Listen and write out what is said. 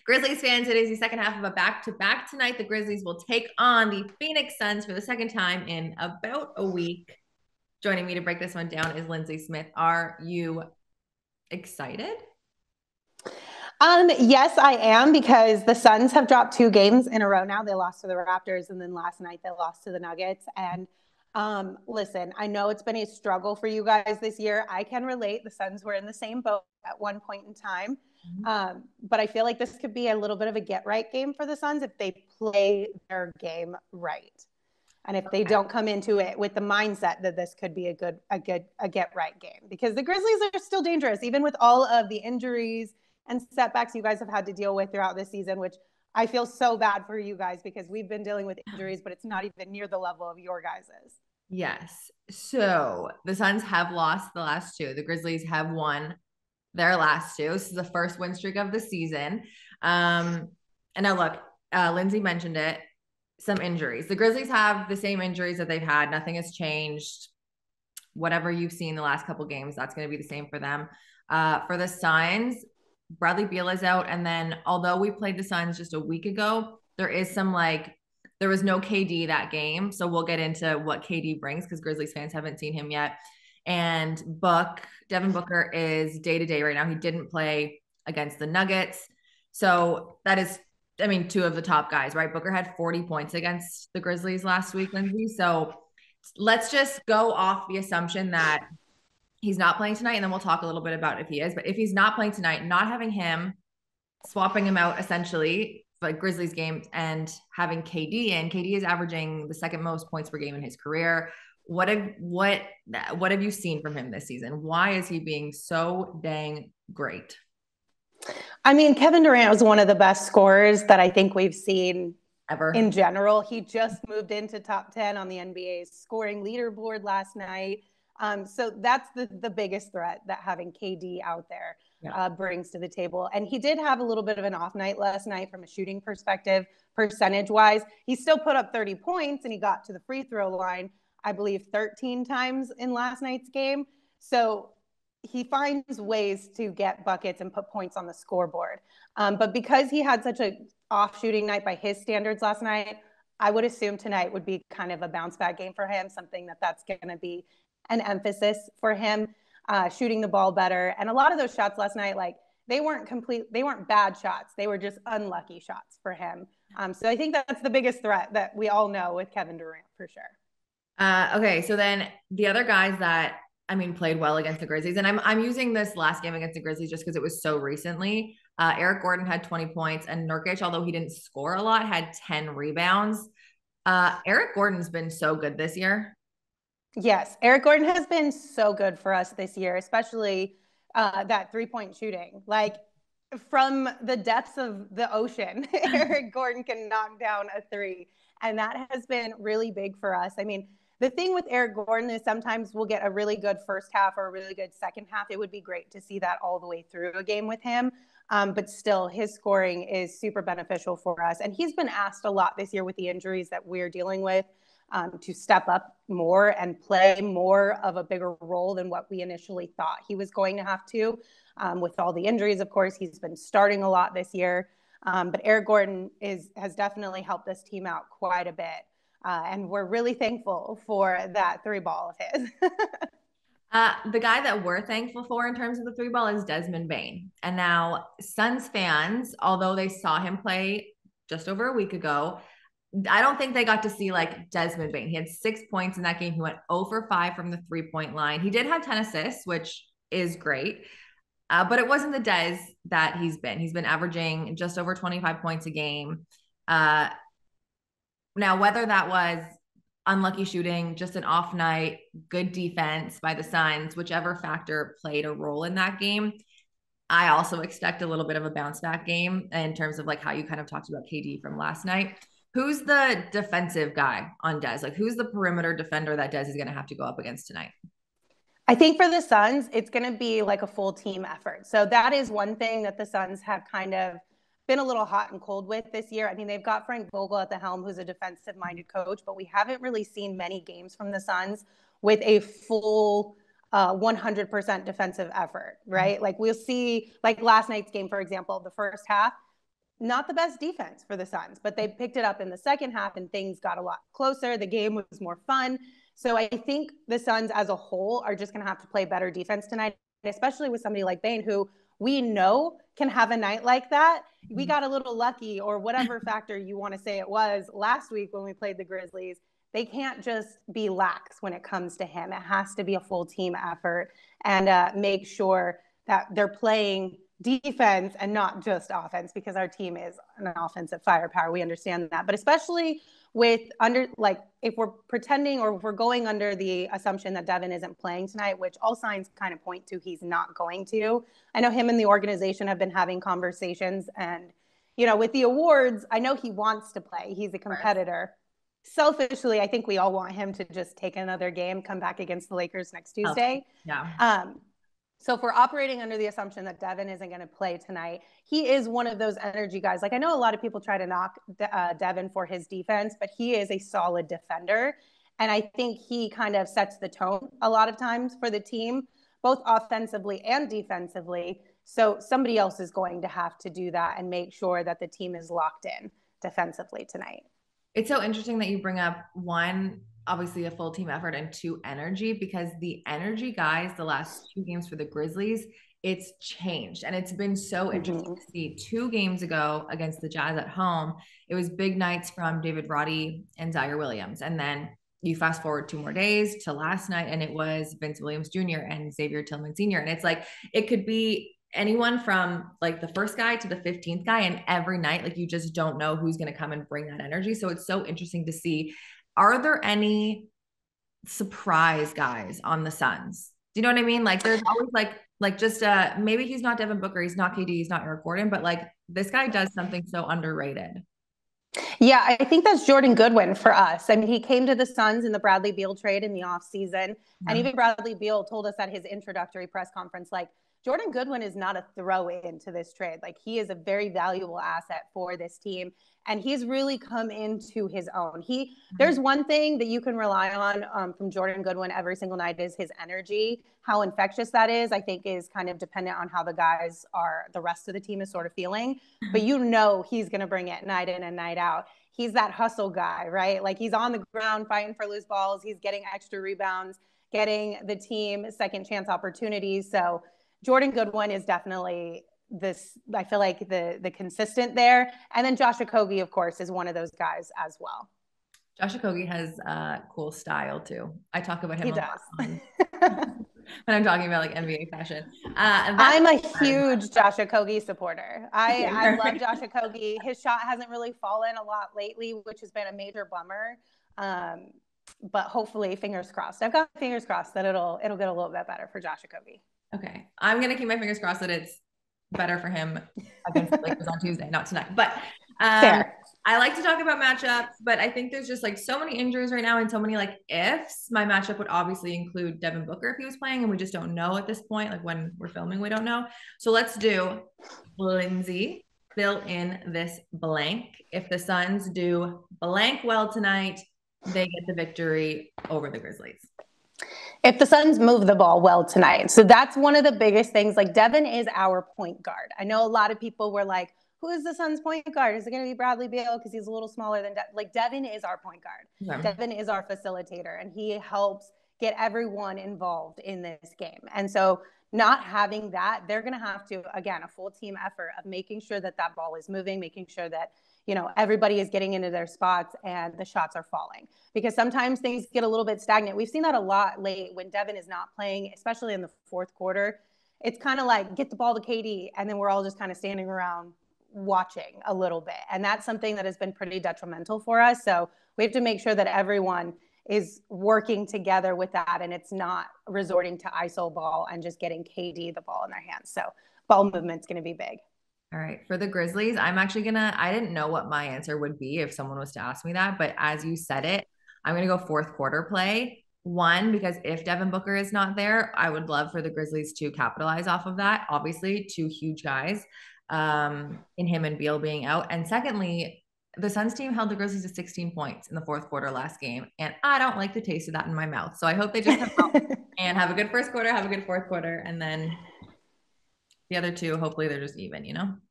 Grizzlies fans, it is the second half of a back-to-back tonight. The Grizzlies will take on the Phoenix Suns for the second time in about a week. Joining me to break this one down is Lindsey Smith. Are you excited? Yes, I am, because the Suns have dropped 2 games in a row now. They lost to the Raptors, and then last night they lost to the Nuggets. And listen, I know it's been a struggle for you guys this year. I can relate. The Suns were in the same boat at one point in time. But I feel like this could be a little bit of a get-right game for the Suns if they play their game right. And if they don't come into it with the mindset that this could be a get-right game, because the Grizzlies are still dangerous, even with all of the injuries and setbacks you guys have had to deal with throughout this season, which I feel so bad for you guys because we've been dealing with injuries, but it's not even near the level of your guys's. Yes. So the Suns have lost the last two. The Grizzlies have won their last two. This is the first win streak of the season. And now look, Lindsey mentioned it. Some injuries. The Grizzlies have the same injuries that they've had. Nothing has changed. Whatever you've seen the last couple games, that's going to be the same for them. For the Suns, Bradley Beal is out. And then although we played the Suns just a week ago, there is there was no KD that game. So we'll get into what KD brings because Grizzlies fans haven't seen him yet. And Devin Booker is day-to-day right now. He didn't play against the Nuggets. So that is, two of the top guys, right? Booker had 40 points against the Grizzlies last week, Lindsey. So let's just go off the assumption that he's not playing tonight, and then we'll talk a little bit about if he is. But if he's not playing tonight, not having him, swapping him out essentially for Grizzlies games and having KD in. KD is averaging the second most points per game in his career. What have you seen from him this season? Why is he being so dang great? Kevin Durant was one of the best scorers that I think we've seen Ever. In general. He just moved into top 10 on the NBA's scoring leaderboard last night. So that's the biggest threat that having KD out there brings to the table. And he did have a little bit of an off night last night from a shooting perspective, percentage-wise. He still put up 30 points, and he got to the free throw line, I believe, 13 times in last night's game. So he finds ways to get buckets and put points on the scoreboard. But because he had such a off shooting night by his standards last night, I would assume tonight would be kind of a bounce back game for him, something that's going to be an emphasis for him, shooting the ball better. And a lot of those shots last night, they weren't bad shots. They were just unlucky shots for him. So I think that's the biggest threat that we all know with Kevin Durant for sure. Okay. So then the other guys that, played well against the Grizzlies, and I'm using this last game against the Grizzlies just because it was so recently. Eric Gordon had 20 points, and Nurkic, although he didn't score a lot, had 10 rebounds. Eric Gordon's been so good this year. Yes, Eric Gordon has been so good for us this year, especially that three-point shooting. From the depths of the ocean, Eric Gordon can knock down a three, and that has been really big for us. The thing with Eric Gordon is sometimes we'll get a really good first half or a really good second half. It would be great to see that all the way through a game with him. But still, his scoring is super beneficial for us. And he's been asked a lot this year with the injuries that we're dealing with to step up more and play more of a bigger role than what we initially thought he was going to have to. With all the injuries, of course, he's been starting a lot this year. But Eric Gordon has definitely helped this team out quite a bit. And we're really thankful for that three ball of his. The guy that we're thankful for in terms of the three ball is Desmond Bane. And now Suns fans, although they saw him play just over a week ago, I don't think they got to see Desmond Bane. He had 6 points in that game. He went 0 for 5 from the 3-point line. He did have 10 assists, which is great. But it wasn't the Des that he's been. He's been averaging just over 25 points a game. Now, whether that was unlucky shooting, just an off night, good defense by the Suns, whichever factor played a role in that game, I also expect a little bit of a bounce back game in terms of how you kind of talked about KD from last night. Who's the defensive guy on Des? Who's the perimeter defender that Des is going to have to go up against tonight? I think for the Suns, it's going to be a full team effort. So that is one thing that the Suns have kind of been a little hot and cold with this year. They've got Frank Vogel at the helm, who's a defensive-minded coach, but we haven't really seen many games from the Suns with a full 100% defensive effort, right? We'll see, last night's game, for example, the first half, not the best defense for the Suns, but they picked it up in the second half and things got a lot closer. The game was more fun. So I think the Suns as a whole are just going to have to play better defense tonight, especially with somebody like Bane, who we know can have a night like that. We got a little lucky, or whatever factor you want to say it was last week when we played the Grizzlies. They can't just be lax when it comes to him. It has to be a full team effort, and make sure that they're playing defense and not just offense, because our team is an offensive firepower. We understand that. But especially with if we're pretending, or if we're going under the assumption that Devin isn't playing tonight, which all signs kind of point to he's not going to. I know him and the organization have been having conversations, and, with the awards, I know he wants to play. He's a competitor. Selfishly, I think we all want him to just take another game, come back against the Lakers next Tuesday. Yeah. So if we're operating under the assumption that Devin isn't going to play tonight, he is one of those energy guys. Like, I know a lot of people try to knock Devin for his defense, but he is a solid defender. And I think he kind of sets the tone a lot of times for the team, both offensively and defensively. So somebody else is going to have to do that and make sure that the team is locked in defensively tonight. It's so interesting that you bring up, one, obviously a full team effort, and two, energy, because the energy guys, the last two games for the Grizzlies, it's changed. And it's been so interesting to see. 2 games ago against the Jazz at home, it was big nights from David Roddy and Zaire Williams. And then you fast forward 2 more days to last night, and it was Vince Williams Jr. and Xavier Tillman Sr. And it's like, it could be anyone from like the first guy to the 15th guy, and every night, like, you just don't know who's going to come and bring that energy. So it's so interesting to see. Are there any surprise guys on the Suns? Do you know what I mean? Like, there's always like just maybe he's not Devin Booker, he's not KD, he's not Eric Gordon, but like, this guy does something so underrated. Yeah, I think that's Jordan Goodwin for us. I mean, he came to the Suns in the Bradley Beal trade in the offseason. And even Bradley Beal told us at his introductory press conference, like, Jordan Goodwin is not a throw into this trade. Like, he is a very valuable asset for this team. And he's really come into his own. There's one thing that you can rely on from Jordan Goodwin every single night is his energy. How infectious that is, I think, is kind of dependent on how the rest of the team is sort of feeling. But he's going to bring it night in and night out. He's that hustle guy, right? Like, he's on the ground fighting for loose balls. He's getting extra rebounds, getting the team second chance opportunities. So Jordan Goodwin is definitely I feel like the consistent there. And then Josh Okogie, of course, is one of those guys as well. Josh Okogie has cool style too. I talk about him a lot when I'm talking about like NBA fashion. I'm a huge Josh Okogie supporter. I love Josh Okogie. His shot hasn't really fallen a lot lately, which has been a major bummer. But hopefully, fingers crossed. I've got fingers crossed that it'll get a little bit better for Josh Okogie. Okay. I'm going to keep my fingers crossed that it's better for him against the Lakers on Tuesday, not tonight. But I like to talk about matchups, but I think there's just like so many injuries right now and so many like ifs. My matchup would obviously include Devin Booker if he was playing, and we just don't know at this point. Like, when we're filming, we don't know. So let's do Lindsey, fill in this blank. If the Suns do blank well tonight, they get the victory over the Grizzlies. If the Suns move the ball well tonight. So that's one of the biggest things. Like, Devin is our point guard. I know a lot of people were like, who is the Suns point guard? Is it going to be Bradley Beal because he's a little smaller than Devin is our point guard. Yeah. Devin is our facilitator, and he helps get everyone involved in this game. And so not having that, they're going to have to, again, a full team effort of making sure that ball is moving, making sure that everybody is getting into their spots and the shots are falling, because sometimes things get a little bit stagnant. We've seen that a lot late when Devin is not playing, especially in the fourth quarter. It's kind of like, get the ball to KD, and then we're all just kind of standing around watching a little bit. And that's something that has been pretty detrimental for us. So we have to make sure that everyone is working together with that, and it's not resorting to ISO ball and just getting KD the ball in their hands. So ball movement's going to be big. All right. For the Grizzlies, I'm actually I didn't know what my answer would be if someone was to ask me that, but as you said it, I'm going to go fourth quarter play. One, because if Devin Booker is not there, I would love for the Grizzlies to capitalize off of that. Obviously, 2 huge guys in him and Beal being out. And secondly, the Suns team held the Grizzlies to 16 points in the fourth quarter last game, and I don't like the taste of that in my mouth. So I hope they just come out and have a good first quarter, have a good fourth quarter, and then the other 2, hopefully they're just even,